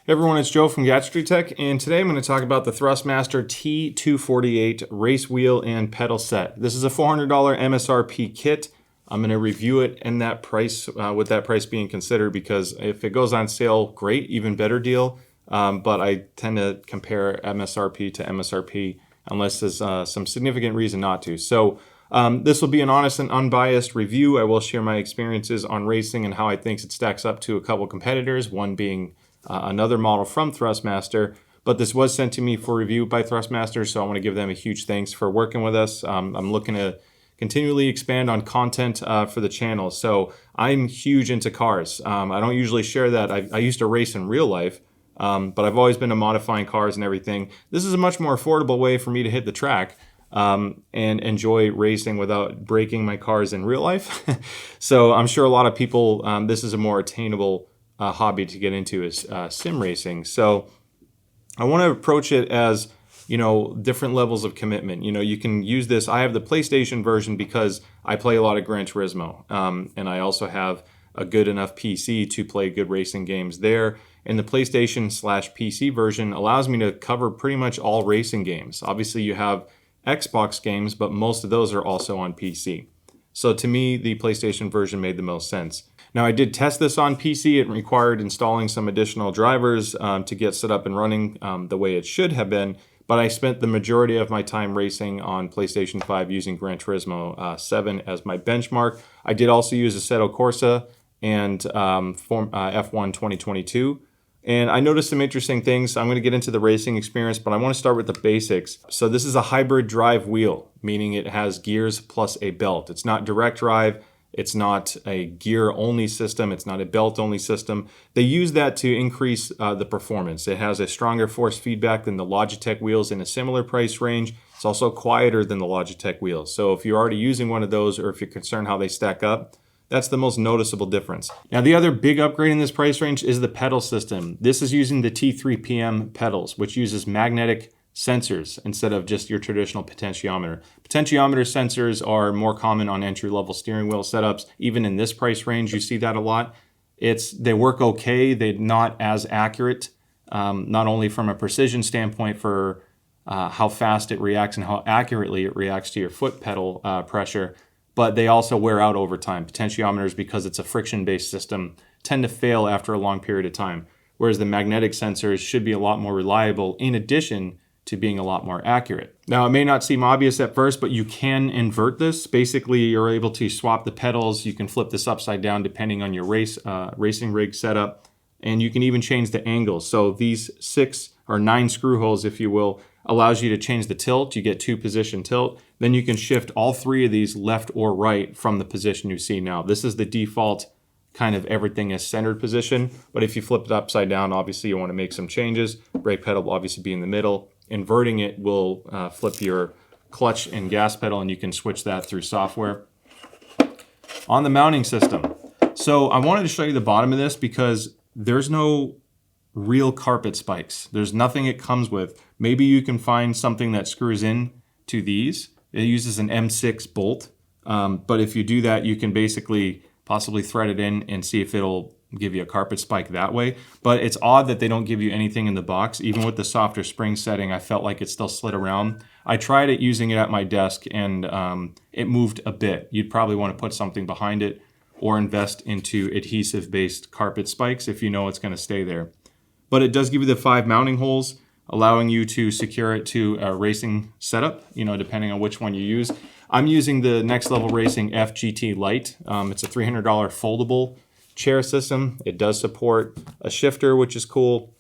Hey everyone, it's Joe from Gadgetry Tech, and today I'm going to talk about the Thrustmaster T248 race wheel and pedal set. This is a $400 MSRP kit. I'm going to review it in that price, with that price being considered, because if it goes on sale, great, even better deal. But I tend to compare MSRP to MSRP unless there's some significant reason not to. So this will be an honest and unbiased review. I will share my experiences on racing and how I think it stacks up to a couple competitors, one being another model from Thrustmaster, but this was sent to me for review by Thrustmaster, so I want to give them a huge thanks for working with us. I'm looking to continually expand on content for the channel, so I'm huge into cars. I don't usually share that. I used to race in real life, but I've always been to modifying cars and everything. This is a much more affordable way for me to hit the track and enjoy racing without breaking my cars in real life. So I'm sure a lot of people, this is a more attainable hobby to get into, is sim racing. So I want to approach it as, different levels of commitment. You can use this. I have the PlayStation version because I play a lot of Gran Turismo, and I also have a good enough PC to play good racing games there. And the PlayStation/PC version allows me to cover pretty much all racing games. Obviously you have Xbox games, but most of those are also on PC. So to me, the PlayStation version made the most sense. Now, I did test this on PC. It required installing some additional drivers to get set up and running the way it should have been, but I spent the majority of my time racing on PlayStation 5 using Gran Turismo 7 as my benchmark. I did also use Assetto Corsa and F1 2022. And I noticed some interesting things. I'm going to get into the racing experience, but I want to start with the basics. So this is a hybrid drive wheel, meaning it has gears plus a belt. It's not direct drive. It's not a gear-only system. It's not a belt-only system. They use that to increase the performance. It has a stronger force feedback than the Logitech wheels in a similar price range. It's also quieter than the Logitech wheels. So if you're already using one of those, or if you're concerned how they stack up, that's the most noticeable difference. Now, the other big upgrade in this price range is the pedal system. This is using the T3PM pedals, which uses magnetic sensors instead of just your traditional potentiometer. Potentiometer sensors are more common on entry-level steering wheel setups. Even in this price range, you see that a lot. They work okay. They're not as accurate, not only from a precision standpoint for how fast it reacts and how accurately it reacts to your foot pedal pressure, but they also wear out over time. Potentiometers, because it's a friction-based system, tend to fail after a long period of time, whereas the magnetic sensors should be a lot more reliable, in addition to being a lot more accurate. Now, it may not seem obvious at first, but you can invert this. Basically, you're able to swap the pedals. You can flip this upside down depending on your racing rig setup, and you can even change the angles. So these 6 or 9 screw holes, if you will, allows you to change the tilt. You get 2-position tilt. Then you can shift all 3 of these left or right from the position you see now. This is the default kind of everything is centered position, but if you flip it upside down, obviously you want to make some changes. Brake pedal will obviously be in the middle. Inverting it will flip your clutch and gas pedal, and you can switch that through software. On the mounting system, so I wanted to show you the bottom of this because there's no real carpet spikes. There's nothing it comes with. Maybe you can find something that screws in to these. It uses an M6 bolt, but if you do that, you can basically possibly thread it in and see if it'll give you a carpet spike that way. But it's odd that they don't give you anything in the box. Even with the softer spring setting, I felt like it still slid around. I tried it using it at my desk, and it moved a bit. You'd probably want to put something behind it or invest into adhesive-based carpet spikes if you know it's going to stay there. But it does give you the 5 mounting holes, allowing you to secure it to a racing setup, depending on which one you use. I'm using the Next Level Racing FGT Lite. It's a $300 foldable chair system. It does support a shifter, which is cool,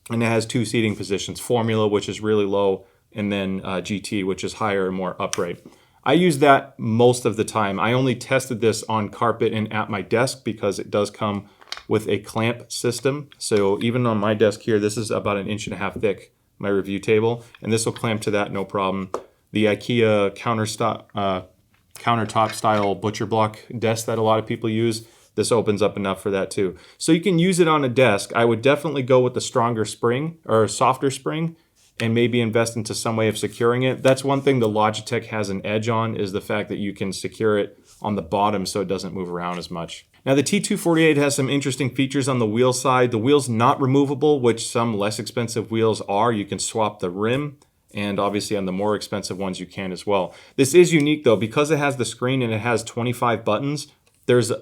and it has 2 seating positions, Formula, which is really low, and then GT, which is higher and more upright. I use that most of the time. I only tested this on carpet and at my desk because it does come with a clamp system. So even on my desk here, this is about 1.5 inches thick, my review table, and this will clamp to that no problem. The IKEA countertop style butcher block desk that a lot of people use, this opens up enough for that too. So you can use it on a desk. I would definitely go with the stronger spring or softer spring and maybe invest into some way of securing it. That's one thing the Logitech has an edge on, is the fact that you can secure it on the bottom so it doesn't move around as much. Now the T248 has some interesting features on the wheel side. The wheel's not removable, which some less expensive wheels are. You can swap the rim, and obviously on the more expensive ones you can as well. This is unique though, because it has the screen and it has 25 buttons.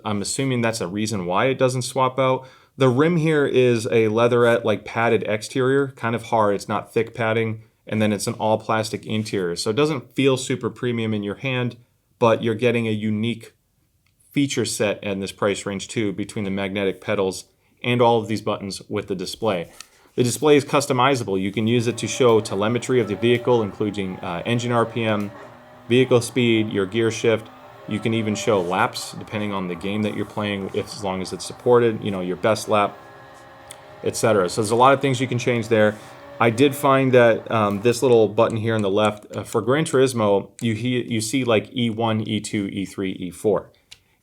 I'm assuming that's a reason why it doesn't swap out. The rim here is a leatherette, like padded exterior, kind of hard. It's not thick padding, and then it's an all plastic interior. So it doesn't feel super premium in your hand, but you're getting a unique feature set in this price range too, between the magnetic pedals and all of these buttons with the display. The display is customizable. You can use it to show telemetry of the vehicle, including engine RPM, vehicle speed, your gear shift. You can even show laps depending on the game that you're playing, as long as it's supported, you know, your best lap, etc. So there's a lot of things you can change there. I did find that this little button here on the left, for Gran Turismo, you see like E1, E2, E3, E4.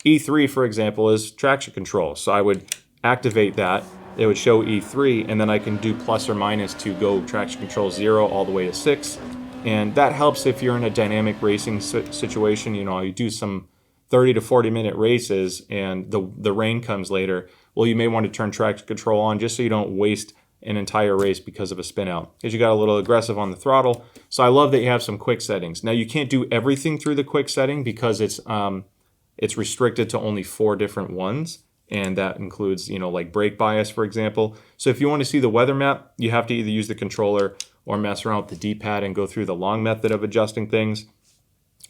E3, for example, is traction control. So I would activate that. It would show E3, and then I can do plus or minus to go traction control 0 all the way to 6. And that helps if you're in a dynamic racing situation. You know, you do some 30 to 40 minute races and the rain comes later. Well, you may want to turn traction control on just so you don't waste an entire race because of a spin out, because you got a little aggressive on the throttle. So I love that you have some quick settings. Now you can't do everything through the quick setting because it's restricted to only 4 different ones. And that includes, you know, like brake bias, for example. So if you want to see the weather map, you have to either use the controller or mess around with the D-pad and go through the long method of adjusting things.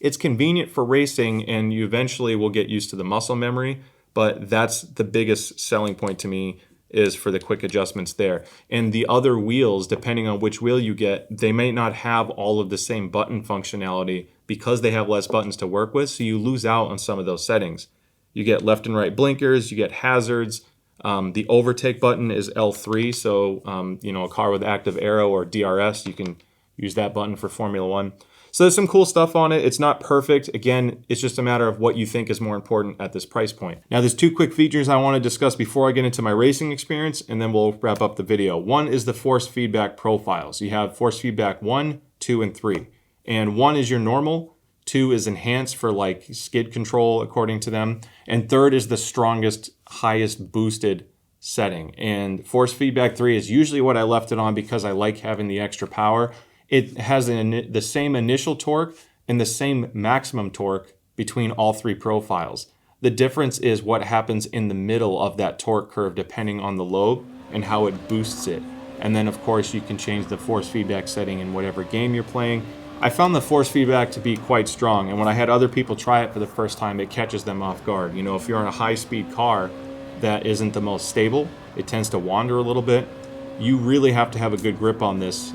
It's convenient for racing, and you eventually will get used to the muscle memory, but that's the biggest selling point to me, is for the quick adjustments there. And the other wheels, depending on which wheel you get, they may not have all of the same button functionality because they have less buttons to work with, so you lose out on some of those settings. You get left and right blinkers, you get hazards. The overtake button is L3, so you know, a car with active aero or DRS, you can use that button for Formula One. So there's some cool stuff on it. It's not perfect. Again, it's just a matter of what you think is more important at this price point. Now, there's 2 quick features I want to discuss before I get into my racing experience, and then we'll wrap up the video. One is the force feedback profiles. You have force feedback 1, 2, and 3. And 1 is your normal, 2 is enhanced for like skid control according to them, and 3rd is the strongest, highest boosted setting. And force feedback 3 is usually what I left it on because I like having the extra power. It has the same initial torque and the same maximum torque between all 3 profiles. The difference is what happens in the middle of that torque curve depending on the lobe and how it boosts it. And then of course you can change the force feedback setting in whatever game you're playing. I found the force feedback to be quite strong, and when I had other people try it for the first time, it catches them off guard. You know, if you're in a high-speed car that isn't the most stable, it tends to wander a little bit. You really have to have a good grip on this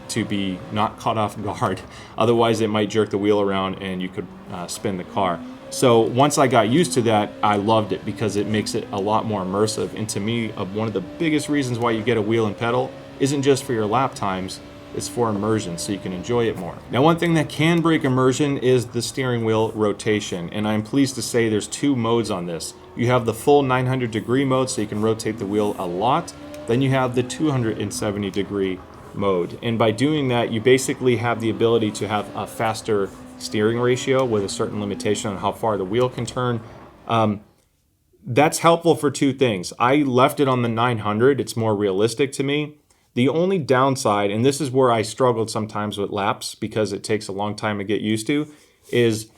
to be not caught off guard. Otherwise, it might jerk the wheel around and you could spin the car. So once I got used to that, I loved it because it makes it a lot more immersive. And to me, one of the biggest reasons why you get a wheel and pedal isn't just for your lap times, it's for immersion, so you can enjoy it more. Now, one thing that can break immersion is the steering wheel rotation, and I'm pleased to say there's 2 modes on this. You have the full 900-degree mode, so you can rotate the wheel a lot. Then you have the 270-degree mode, and by doing that, you basically have the ability to have a faster steering ratio with a certain limitation on how far the wheel can turn. That's helpful for 2 things. I left it on the 900. It's more realistic to me. The only downside, and this is where I struggled sometimes with laps because it takes a long time to get used to, is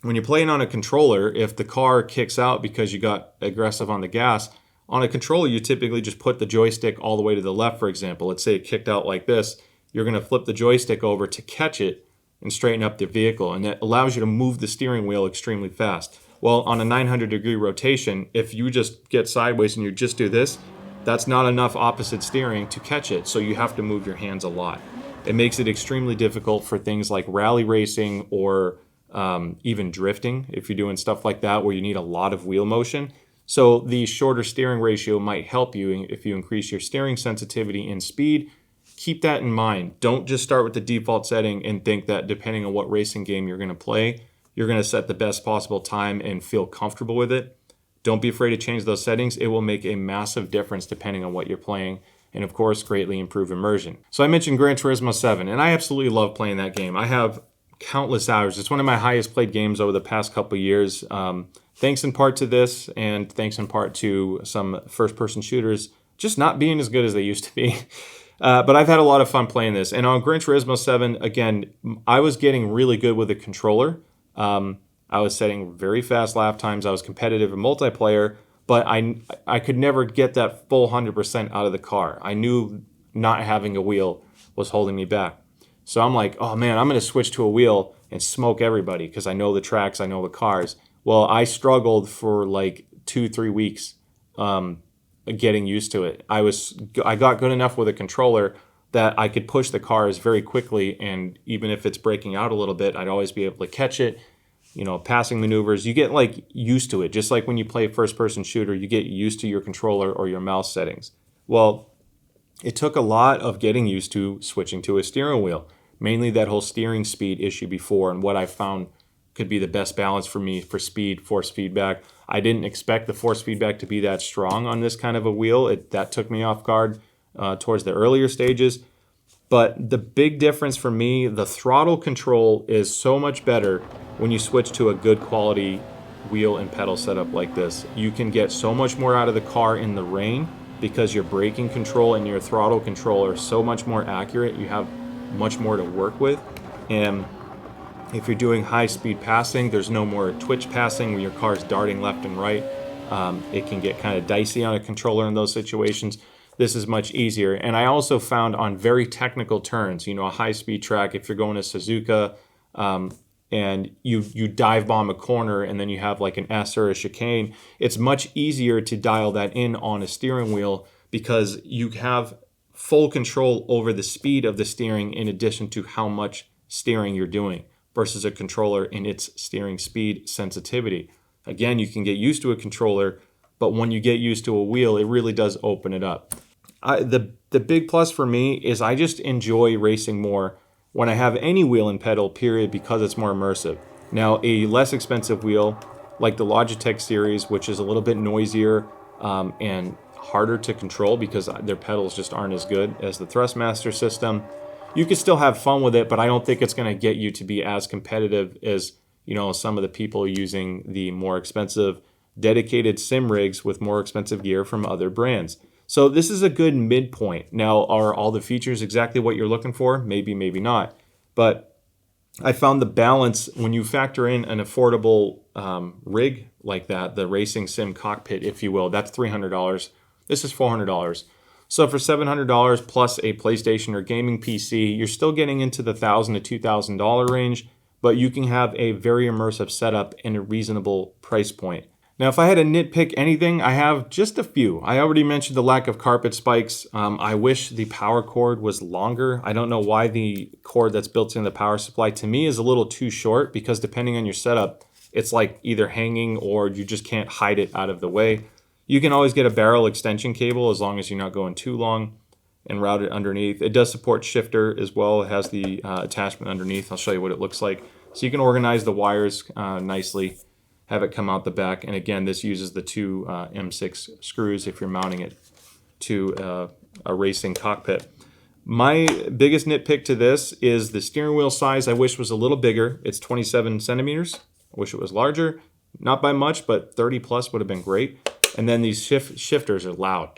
when you're playing on a controller, if the car kicks out because you got aggressive on the gas, on a controller you typically just put the joystick all the way to the left, for example. Let's say it kicked out like this. You're going to flip the joystick over to catch it and straighten up the vehicle, and that allows you to move the steering wheel extremely fast. Well, on a 900-degree rotation, if you just get sideways and you just do this, that's not enough opposite steering to catch it, so you have to move your hands a lot. It makes it extremely difficult for things like rally racing or even drifting, if you're doing stuff like that where you need a lot of wheel motion. So the shorter steering ratio might help you if you increase your steering sensitivity and speed. Keep that in mind. Don't just start with the default setting and think that depending on what racing game you're going to play, you're going to set the best possible time and feel comfortable with it. Don't be afraid to change those settings. It will make a massive difference depending on what you're playing, and of course, greatly improve immersion. So I mentioned Gran Turismo 7, and I absolutely love playing that game. I have countless hours. It's one of my highest played games over the past couple of years. thanks in part to this, and thanks in part to some first-person shooters just not being as good as they used to be. But I've had a lot of fun playing this. And on Gran Turismo 7, again, I was getting really good with the controller. I was setting very fast lap times. I was competitive in multiplayer, but I could never get that full 100% out of the car. I knew not having a wheel was holding me back. So I'm like, oh man, I'm going to switch to a wheel and smoke everybody because I know the tracks, I know the cars. Well, I struggled for like 2-3 weeks getting used to it. I got good enough with a controller that I could push the cars very quickly, and even if it's breaking out a little bit, I'd always be able to catch it. You know, passing maneuvers, you get like used to it. Just like when you play first-person shooter, you get used to your controller or your mouse settings. Well, it took a lot of getting used to switching to a steering wheel, mainly that whole steering speed issue before, and what I found could be the best balance for me for speed, force feedback. I didn't expect the force feedback to be that strong on this kind of a wheel. That took me off guard towards the earlier stages. But the big difference for me, the throttle control is so much better when you switch to a good quality wheel and pedal setup like this. You can get so much more out of the car in the rain because your braking control and your throttle control are so much more accurate. You have much more to work with. And if you're doing high-speed passing, there's no more twitch passing when your car's darting left and right. It can get kind of dicey on a controller in those situations. This is much easier. And I also found on very technical turns, you know, a high-speed track, if you're going to Suzuka and you dive bomb a corner and then you have like an S or a chicane, it's much easier to dial that in on a steering wheel because you have full control over the speed of the steering in addition to how much steering you're doing, versus a controller in its steering speed sensitivity. Again, you can get used to a controller, but when you get used to a wheel, it really does open it up. The big plus for me is I just enjoy racing more when I have any wheel and pedal, period, because it's more immersive. Now, a less expensive wheel, like the Logitech series, which is a little bit noisier and harder to control because their pedals just aren't as good as the Thrustmaster system, you can still have fun with it, but I don't think it's going to get you to be as competitive as, you know, some of the people using the more expensive dedicated sim rigs with more expensive gear from other brands. So this is a good midpoint. Now, are all the features exactly what you're looking for? Maybe, maybe not. But I found the balance when you factor in an affordable rig like that, the racing sim cockpit, if you will, that's $300. This is $400. So for $700 plus a PlayStation or gaming PC, you're still getting into the $1,000 to $2,000 range, but you can have a very immersive setup in a reasonable price point. Now, if I had to nitpick anything, I have just a few. I already mentioned the lack of carpet spikes. I wish the power cord was longer. I don't know why the cord that's built in the power supply to me is a little too short, because depending on your setup, it's like either hanging or you just can't hide it out of the way. You can always get a barrel extension cable as long as you're not going too long and route it underneath. It does support shifter as well. It has the attachment underneath. I'll show you what it looks like. So you can organize the wires nicely, have it come out the back. And again, this uses the two M6 screws if you're mounting it to a racing cockpit. My biggest nitpick to this is the steering wheel size. I wish was a little bigger. It's 27 centimeters. I wish it was larger. Not by much, but 30 plus would have been great. And then these shifters are loud.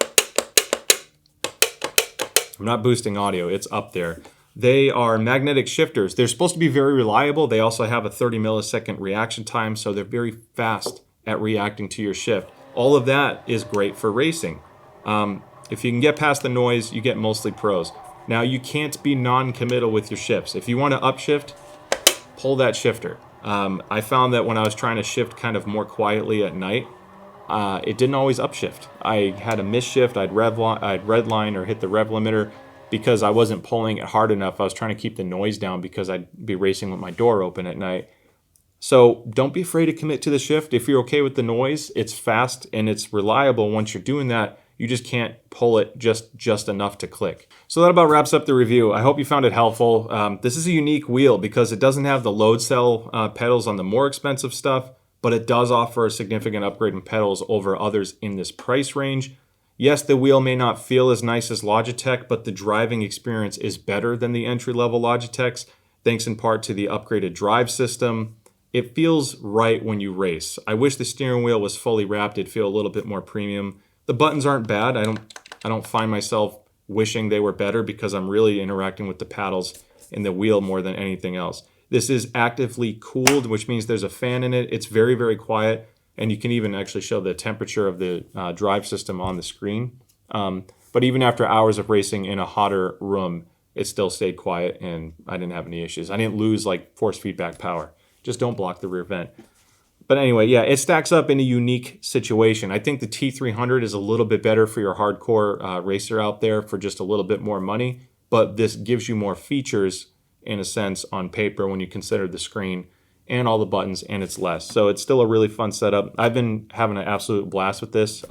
I'm not boosting audio, it's up there. They are magnetic shifters. They're supposed to be very reliable. They also have a 30 millisecond reaction time, so they're very fast at reacting to your shift. All of that is great for racing. If you can get past the noise, you get mostly pros. Now, you can't be non-committal with your shifts. If you want to upshift, pull that shifter. I found that when I was trying to shift kind of more quietly at night, it didn't always upshift. I had a misshift, I'd redline or hit the rev limiter because I wasn't pulling it hard enough. I was trying to keep the noise down because I'd be racing with my door open at night. So don't be afraid to commit to the shift. If you're okay with the noise, it's fast and it's reliable. Once you're doing that, you just can't pull it just enough to click. So that about wraps up the review. I hope you found it helpful. This is a unique wheel because it doesn't have the load cell pedals on the more expensive stuff, but it does offer a significant upgrade in pedals over others in this price range. Yes, the wheel may not feel as nice as Logitech, but the driving experience is better than the entry-level Logitechs, thanks in part to the upgraded drive system. it feels right when you race. I wish the steering wheel was fully wrapped. It'd feel a little bit more premium. The buttons aren't bad. I don't find myself wishing they were better because I'm really interacting with the paddles and the wheel more than anything else. This is actively cooled, which means there's a fan in it. It's very, very quiet, and you can even actually show the temperature of the drive system on the screen. But even after hours of racing in a hotter room, it still stayed quiet, and I didn't have any issues. I didn't lose like force feedback power. Just don't block the rear vent. But anyway, yeah, it stacks up in a unique situation. I think the T300 is a little bit better for your hardcore racer out there for just a little bit more money, but this gives you more features in a sense on paper when you consider the screen and all the buttons, and it's less. So it's still a really fun setup. I've been having an absolute blast with this.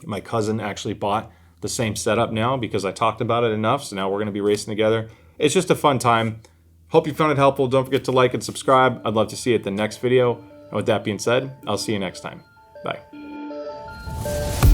My cousin actually bought the same setup now because I talked about it enough, so now we're going to be racing together. It's just a fun time. Hope you found it helpful. Don't forget to like and subscribe. I'd love to see you at the next video. And with that being said, I'll see you next time. Bye.